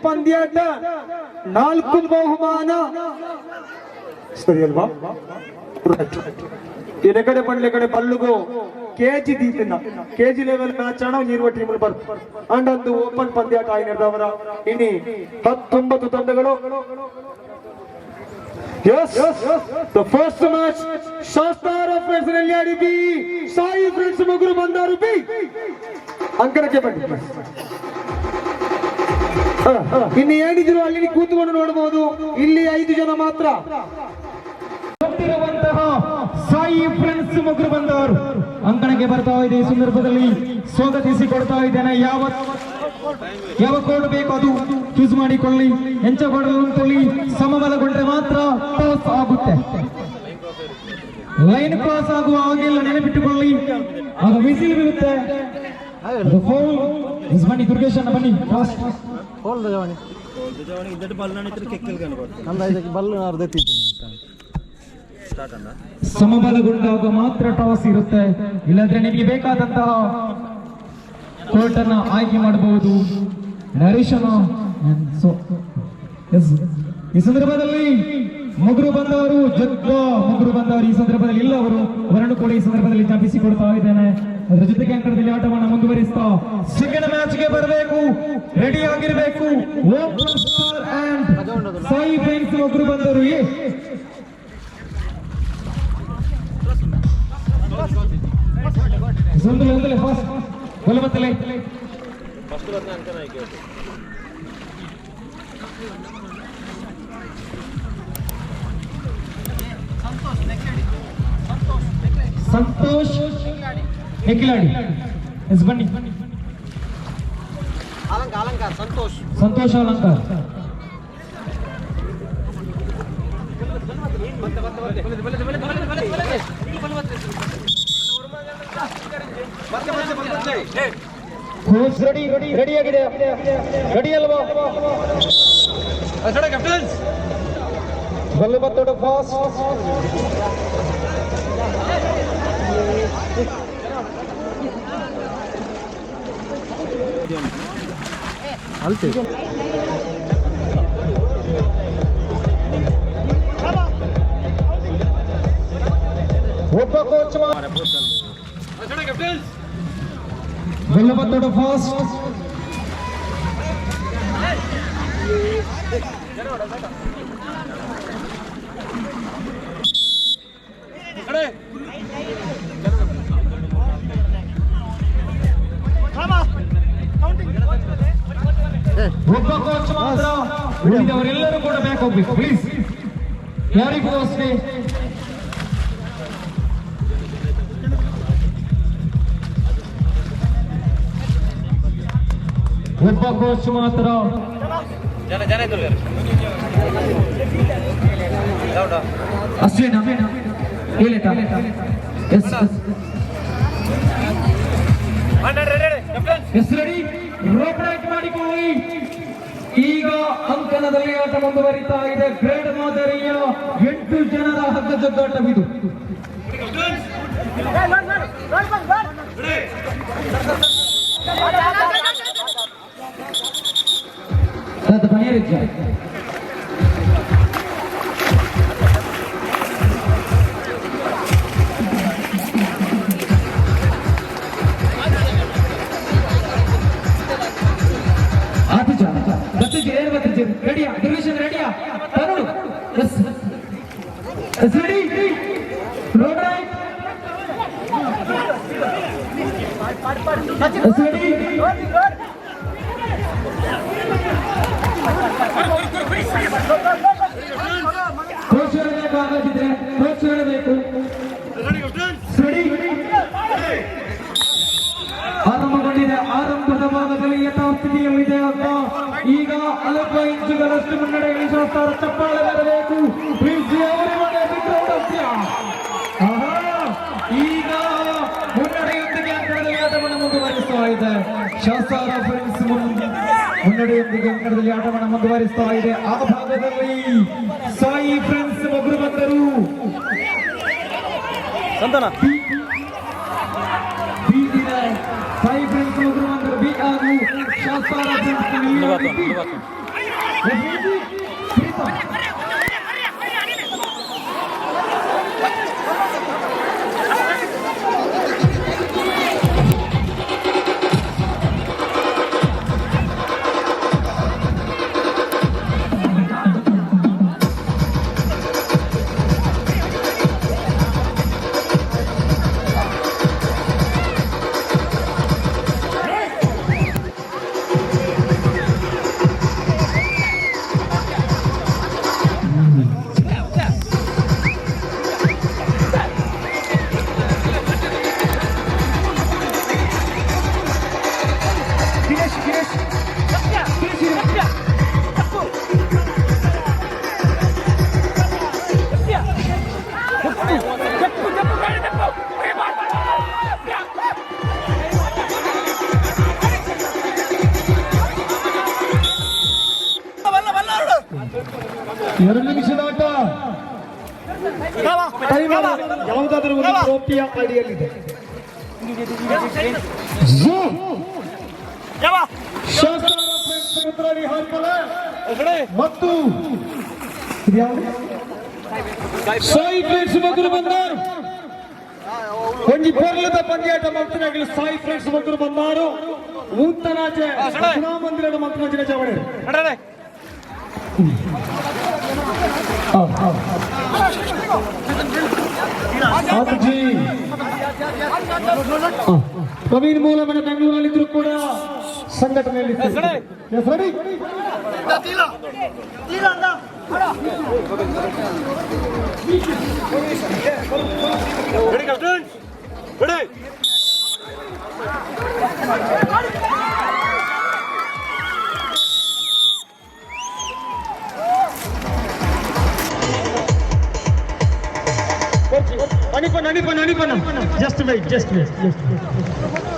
ಪಂದ್ಯಾಟ 4 ಬಹುಮಾನ ಸರಿ ಅಲ್ವಾ? ಇದೇ ಕಡೆ ಬಂಡ್ಲೆ ಕಡೆ ಬಲ್ಲುಗೋ ಕೆಜಿ ದೀಪಿನ ಕೆಜಿ ಲೆವೆಲ್ ಮ್ಯಾಚ್ ಆಡೋ ನೀರುವ ಟೀಮ್ ಬರ್ತು ಅಂಡ್ ಒಂದು ಓಪನ್ ಪಂದ್ಯಾಟ ಆಗಿ ನಡೆದವರ ಇನಿ 19 ತಂಡಗಳು. Yes, the first match, Shasthara friends Nelyadi-B, Sai friends Mogru Bandar-B. ಅಂಕಣಕ್ಕೆ ಬನ್ನಿ. ಇನ್ನು ಏನಿದ್ರು ಅಲ್ಲಿ ಕೂತ್ಕೊಂಡು ನೋಡಬಹುದು. ಇಲ್ಲಿ 5 ಜನ ಮಾತ್ರ. ಸಾಯಿ ಫ್ರೆಂಡ್ಸ್ ಮೊಗ್ರು ಬಂದವರು ಅಂಕಣಕ್ಕೆ ಬರ್ತಾ ಇದೆ. ಈ ಸಂದರ್ಭದಲ್ಲಿ ಸ್ವಾಗತಿಸಿಕೊಡ್ತಾ ಇದ್ದೇನೆ. ಯಾವ ಕೋಡ್ ಬೇಕು ಅದು ಚೂಸ್ ಮಾಡಿಕೊಳ್ಳಿ. ಹೆಂಚ ಕೊಡಲಿ ಸಮಬಲಗೊಂಡ್ರೆ ಮಾತ್ರ ಟಾಸ್ ಆಗುತ್ತೆ. ಲೈನ್ ಕ್ರಾಸ್ ಆಗುವ ಹಾಗೆಲ್ಲ ನೆನಪಿಟ್ಟುಕೊಳ್ಳಿ, ಆಗ ವಿಸಿಲ್ ಬೀಳುತ್ತೆ. ಬನ್ನಿ ದುರ್ಗೇಶ್ ಅಣ್ಣ ಬನ್ನಿ. ಸಮಬಲಗೊಂಡಾಗ ಮಾತ್ರ ಟಾಸ್ ಇರುತ್ತೆ, ಇಲ್ಲದ್ರೆ ನಿಮಗೆ ಬೇಕಾದಂತಹ ಕೋರ್ಟ್ ಅನ್ನ ಆಯ್ಕೆ ಮಾಡಬಹುದು. ನರೇಶನ ಈ ಸಂದರ್ಭದಲ್ಲಿ ಮೊಗ್ರು ಬಂದವರು ಮೊಗ್ರು ಬಂದವರು ಈ ಸಂದರ್ಭದಲ್ಲಿ ಇಲ್ಲ, ಅವರನ್ನು ಕೂಡ ಈ ಸಂದರ್ಭದಲ್ಲಿ ಜ್ಞಾಪಿಸಿಕೊಡ್ತಾ ಇದ್ದೇನೆ. ಅದರ ಜೊತೆಗೆ ಅಂಕಣದಲ್ಲಿ ಆಟವನ್ನು ಮುಂದುವರಿಸ್ತಾ ಸೆಕೆಂಡ್ ಮ್ಯಾಚ್ಗೆ ಬರಬೇಕು, ರೆಡಿ ಆಗಿರಬೇಕು. ಸಾಯಿ ಫ್ರೆಂಡ್ಸ್ ಮೊಗ್ರು ಬಂದವರು ಸಂತೋಷ್ ಹೆಕ್ಲಾಡಿ ಬನ್ನಿ. ಸಂತೋಷ್ ಅಲಂಕಾರ್ ರೆಡಿ ಆಗಿದೆ, ರೆಡಿ ಅಲ್ವಾ? ಬಲ್ಲು ಬತ್ತೋಡು ಫಾಸ್ಟ್. ಅಲ್ತಿ ಒಬ್ಬ ಕೋಚ್ ಬಲ್ಲು ಬತ್ತೋಡು ಫಾಸ್ಟ್. ಒಬ್ಬ ಕೋಚ್ ಮಾತ್ರ, ಉಳಿದವರೆಲ್ಲರೂ ಕೂಡ ಬ್ಯಾಕ್ ಹೋಗ್ಬೇಕು ಪ್ಲೀಸ್. ಯಾರಿಗೂ ಅಷ್ಟೇ ಒಬ್ಬ ಕೋಚ್ ಮಾತ್ರ. ಅಷ್ಟೇನಾ ಹೇಳಿತಾ? ಎಸ್ ರೆಡಿ, ರೋಬ್ರೇಕ್ ಮಾಡಿಕೊಳ್ಳಿ. ಈಗ ಅಂಕಣದಲ್ಲಿ ಆಟ ಮುಂದುವರಿತಾ ಇದೆ. ಗ್ರೇಡ್ ಮಾದರಿಯ 8 ಜನರ ಹಗ್ಗಜಗ್ಗಾಟವಿದು. ರೆಡಿಯಾ ಡಿವಿಷನ್ ರೆಡಿಯಾ Tarun ready road right ready coach ಹೇಳಬೇಕು, ಹಾಗಾಗಿದ್ರೆ ಕೋಚ್ ಹೇಳಬೇಕು. ಆರಂಭಗೊಂಡಿದೆ. ಆರಂಭದ ಭಾಗದಲ್ಲಿ ಯಥಾಸ್ಥಿತಿಯಲ್ಲಿದೆ ಅಂತ ಈಗ ಅಲ್ಪ ಇಂಚುಗಳಷ್ಟು ಮುನ್ನಡೆಯಲ್ಲಿ ಶಾಸ್ತ್ರ ಚಪ್ಪಾಳೆ ಬರಬೇಕು. ಈಗ ಮುನ್ನಡೆಯೊಂದಿಗೆ ಅಂಕಣದಲ್ಲಿ ಆಟವನ್ನು ಮುಂದುವರಿಸ್ತಾ ಇದೆ. ಶಾಸ್ತ್ರ ಫ್ರೆಂಡ್ಸ್ ಮುನ್ನಡೆಯೊಂದಿಗೆ ಅಂಕಣದಲ್ಲಿ ಆಟವನ್ನು ಮುಂದುವರಿಸ್ತಾ ಇದೆ. ಆ ಭಾಗದಲ್ಲಿ ಸಾಯಿ ಫ್ರೆಂಡ್ಸ್ ಮೊಗ್ರು ಬಂದರು. ಸಾಯಿ ಫ್ರೆಂಡ್ಸ್ ಮೊಗ್ರು ಬಂದರು ಬಿ ಹಾಗೂ ಶಾಸ್ತ್ರ ಫ್ರೆಂಡ್ಸ್ ಎರಡು ನಿಮಿಷದ ಆಟ. ಯಾವುದಾದ್ರೂ ಒಂದು ಟ್ರೋಫಿಯ ಅಡಿಯಲ್ಲಿದೆ. ಮತ್ತು ಸಾಯಿ ಫ್ರೆಂಡ್ಸ್ ಮೊಗ್ರು ಬಂದಾರು ಒಂಜಿ ಪೊರ್ಲದ ಪಂದ್ಯಾಟ ಮಂತನಾಗಲಿ. ಸಾಯಿ ಫ್ರೆಂಡ್ಸ್ ಮೊಗ್ರು ಬಂದಾರು ಊತನಾಚೆ ಮಂದಿರದ ಮಂತನಾಚಿನ ಚವಡೆ ಪ್ರವೀಣ್ ಮೂಲಮನೆ ಬೆಂಗಳೂರಿನಲ್ಲಿದ್ರು ಕೂಡ ಸಂಘಟನೆಯಲ್ಲಿ Just wait.